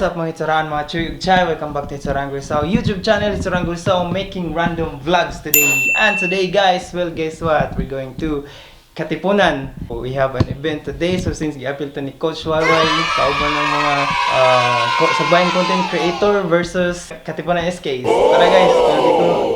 What's up mga Hitsuraan, mga Chuy ug Chay? Welcome back to Hitsuraan Gulisao YouTube channel, Hitsuraan Gulisao, making random vlogs today. And today guys, well guess what? We're going to Katipunan. We have an event today, so since i-appeal to ni Coach Wayway, kauban ng mga sabayan content creator versus Katipunan SK. Tara guys,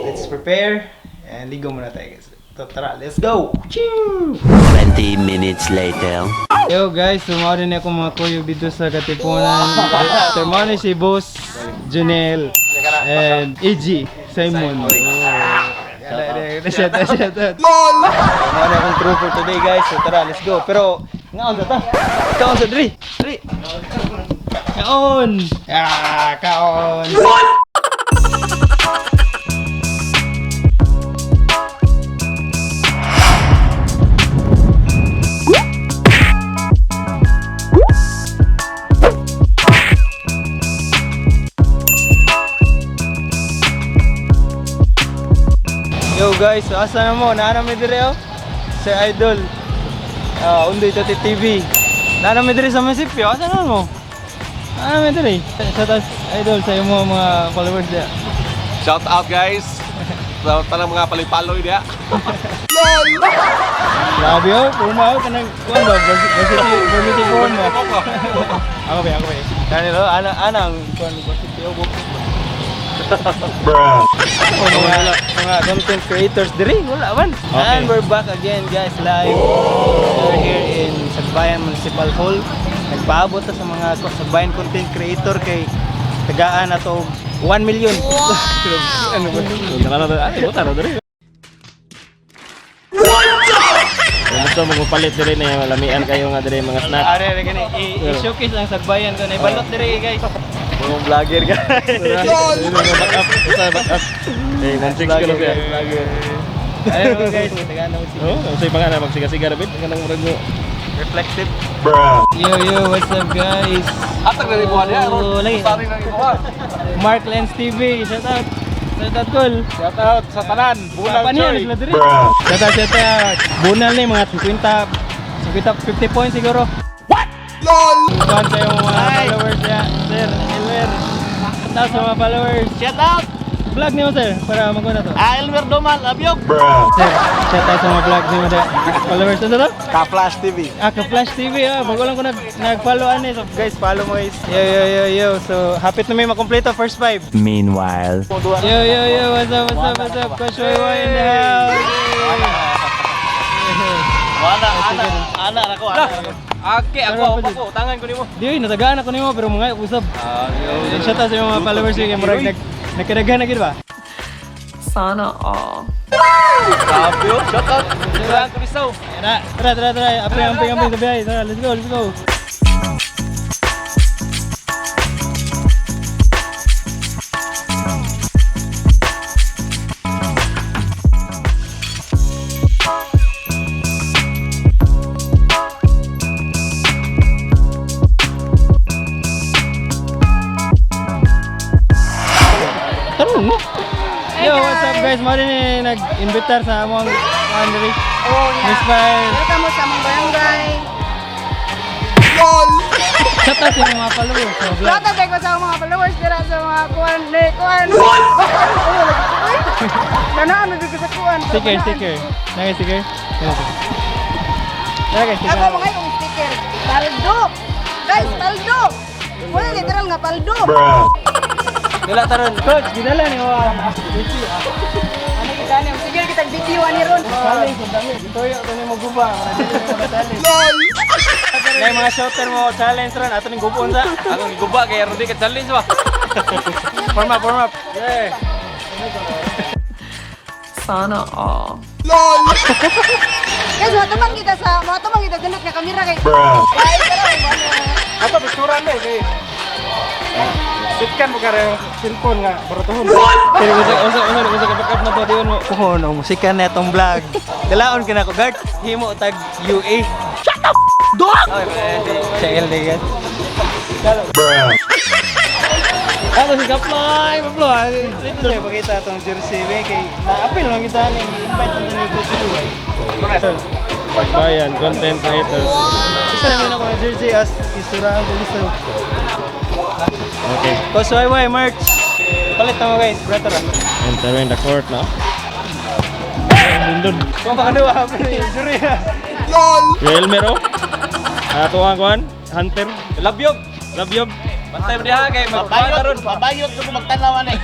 let's prepare and ligo muna tayo guys. So tara, let's go! Choo! 20 minutes later. Yo guys, sumari na akong mga kuyo dito sa Katipunan. Sumari si Boss Janelle and EG Simon. Shout out. Sumari akong crew for today guys. So tara, let's go. Pero, ngaon sa ta? Kaon sa Dri! Kaon! Kaon! Yo guys, so asa na mo? Naana mi dire oh. Sir Idol. Undoy Tati TV. Naana mi dire sa munisipyo. Asa na mo? Naana mi dire. Shout out Idol sa imo mga followers dia. Shout out guys. Sa tanang mga palipaloy dia. Grabe oh, pumaw ka nang kuan ba? Vermity phone mo. Ako ba? Kanilo anang kuan vermity oh. Bruh. Mga content creators diri wala man. And we're back again guys, live. We're here in Sagbayan Municipal Hall. Nagpaabot sa mga Sagbayan content creator kay tagaan na to 1 million. Ano ba? Ay, buta na diri. Gusto magpalit diri na lamian kayo nga diri mga snack. Are gani i-showcase ang Sagbayan ko na ibalot diri guys. Mga vlogger guys. Back up, back up. Eh, 160 kilo siya. Ayun guys, tagaan na si. Oh, say pa nga magsiga-siga ra bit kanang murag mo. Reflective. Bruh. Yo, what's up guys? Atag na ribuan dia. Lagi. Sari na ribuan. Mark Lens TV, shout out. Shout out tol. Shout out sa tanan. Bulan Choy. Bruh. Shout out. Bunal ni mga 50 points siguro. What? LOL. Kuhan sa yung mga followers niya, Sir Elmer. Shout out sa mga followers. Shout out. Vlog niyo sir, para maguna to. Elmer Domal, abyok. Bruh. Sir, shout out sa mga vlog niyo sir. Followers na to? Ka-Flash TV. Ka-Flash TV bago lang ko nag-follow so guys, follow mo guys. Yo. So, happy to may makompleto first 5. Meanwhile. Yo, what's up? Coach Wayway in the house. Ana ako. Ako, tangan ko nimo. Di, natagaan ako nimo pero mga usab. Shout out sa mga followers niyo kay murag nagkadaghan na gid ba? Sana all. Grabe, shout out. Sa Gulisao. Tara. Amping sa biyahe. Tara, let's go. Yo, what's up guys? Mari ni nag-invitar sa among Andre. Oh, yeah. Miss Pai. Welcome mo sa among barangay. Shout out sa mga followers. So, vlog. Shout out ko sa mga followers dira sa mga kuan. Nanaan na dito sa kuan. Sticker. Nagay sticker. Ako mga yung sticker. Paldo. Guys, paldo. Wala literal nga paldo. Bruh. Dala taron. Coach, gidala ni wa. Ano kita niyo? Sige kita video ani ron. Saling ko dami. Toyo to ni mo guba. LOL. Nay mga shooter mo challenge ron ato ning gubon sa. Ako giguba kay Rudy ka challenge ba. Form up. Yeah. Sana all. Guys, matumang kita ganit nga kamera kay. Bruh. Guys, pero Ato picturean day kay. Sitkan mo kare cellphone nga baratuhon. Pero usa ka backup na to diyon mo. Kuhon ang musika na itong vlog. Dalaon ka na ko guard. Himo tag UA. Shut up. Dog. Sa LD guys. Bruh. Ako si Kaplay, Pablo. Ito siya pakita itong jersey kay na-appeal lang kita ni invite na ni Coach Wayway. Sagbayan content creators. Isa naman ako ng jersey as Hitsuraan Gulisao. Okay. Kuswayway merch. Palit na mo guys, brother. Entering the court na. Lindon. Kung paano ako ni jury. Kuya Elmer oh. Ato ang kuhan. Hunter. Labyog. Labyog. Bantay mo diha kay magpapataron. Pabayot ko magtanawan eh.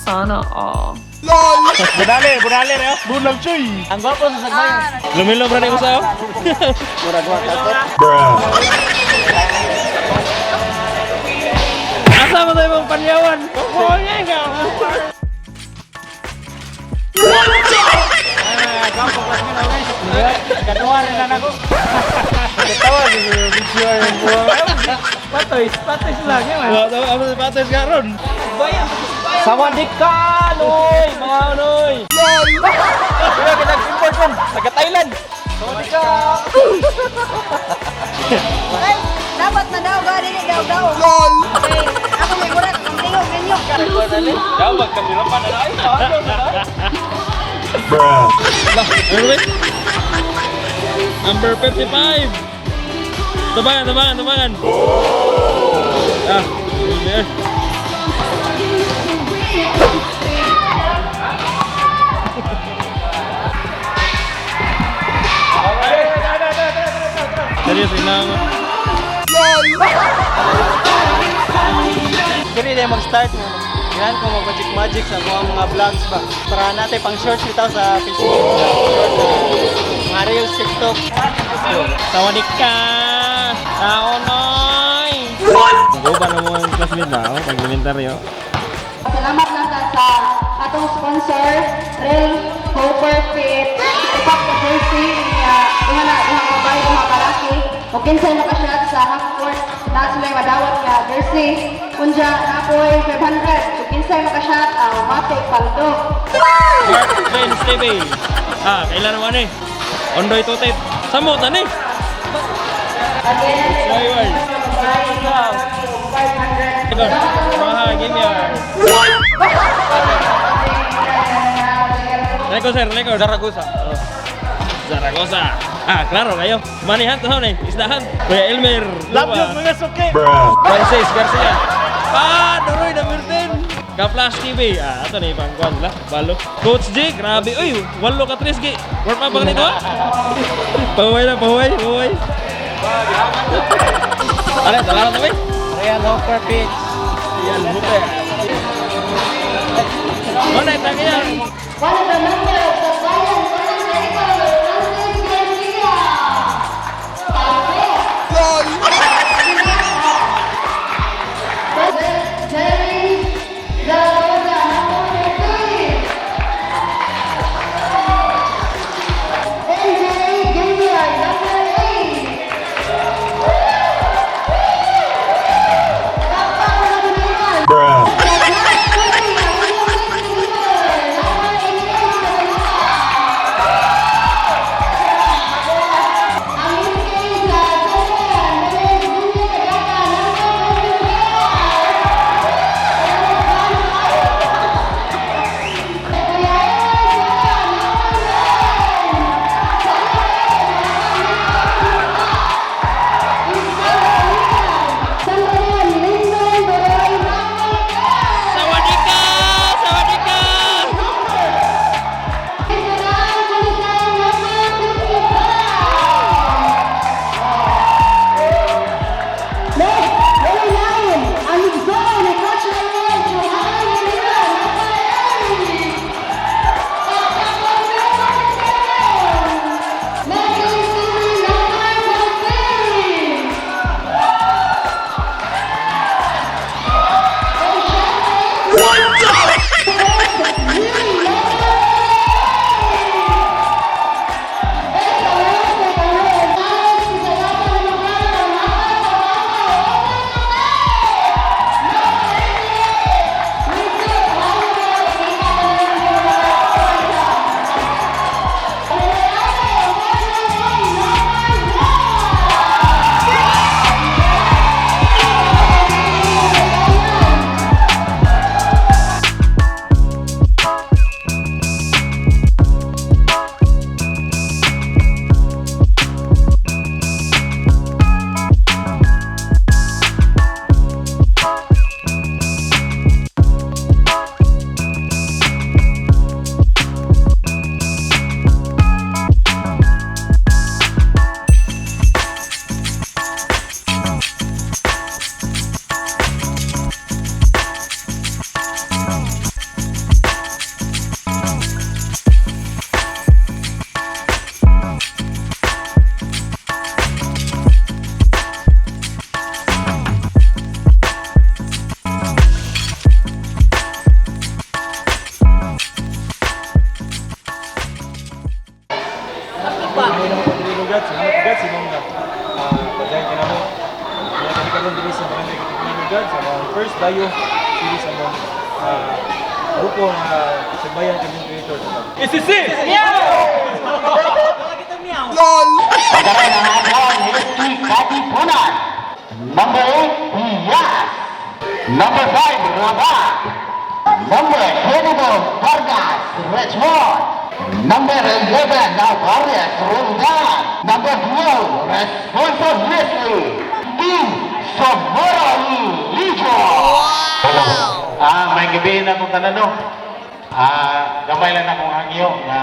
Sana all. Budali rin oh. Bunag choy. Ang gwapo sa sagmayon. Lumilo bro ni usaw. Asa mo tayo mong panyawan? Kukuha nga. Katuwa rin na ako. Tawa si video yung buwan. Patoys lang yan. Ano si Pates ka ron? Sawadik ka, Noy! Mga Noy! Kaya kita import mo. Taga Thailand. Ay, dapat na daw ba dili daw. LOL. Okay, ako may mura kung tingog ninyo. Dawag kami ra pa na ay. Ano ba? Number 55. Tabangan. Ah, Elmer. Serius inang. Kaya na mag-start mo. Yan kung mag-magic sa mga vlogs ba. Para natin pang shorts bitaw sa Facebook. Mga reels, TikTok. Sawadik ka. Taonoy. Guba na mo ang classmate na ako pag-inventaryo. Salamat lang sa atong sponsor, Real Hopper Fit. Ipak sa jersey niya, mga babae, mga kalaki. O kinsay makashot sa half court na sila madawat nga jersey. Kunja na po'y 500. O kinsay makashot, matik paldo. Mark Vince TV. Ah, kailan naman eh? Ondoy Tutip. Samot na eh. Sayway. Ikon. Maha, game yard. Record sir, record. Zaragoza. Zaragoza. Ah, klaro kayo. Manihan to eh. Isdahan. Kuya Elmer. Labyog mga suki! Francis Garcia. Ah, Doroy na Mirten. Ka-Flash TV. Ah, ito na ibang kwan la. Balo. Coach J, grabe. Uy, 8 ka 3 gi. Work pa bang nito? Pahuway na, pahuway. Ano, talaran na ba? Real Hopper Pitch. Yan, bupe. Mana ito kaya? One of the members of Bayan Francis Garcia. Jerry Zaragoza, number 13. NJ Gilbert, number 8. Bruh. God, salamat God sa mga pagdahin ka na mo. Kaya kami karoon din sa mga nagkikita ni God sa mga first bio series sa mga grupo nga sabayan kami creator. ICC! Pagkaroon ng ating History Katipunan. Number 8, Piyas. Number 5, Roda. Number 22, Vargas, Richmond. Number 11, Navarez, Roldan. Number 12, Responsibility, Team Soborali Legion. May gabi na kung tanan no. Gamay lang akong hangyo na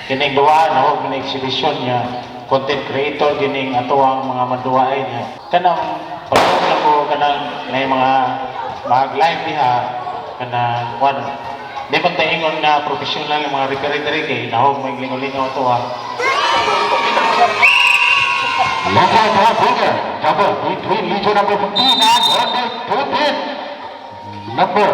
kining duwa na huwag na exhibition niya. Content creator gining ato ang mga maduwaay niya. Kanang pagod na ko kanang may mga mag-live diha kanang one. Di man taingon nga professional yung mga repair-repair kay nahog may lingaw-lingaw ito ha. Level top figure, double between Legion number 15 and number 13. Number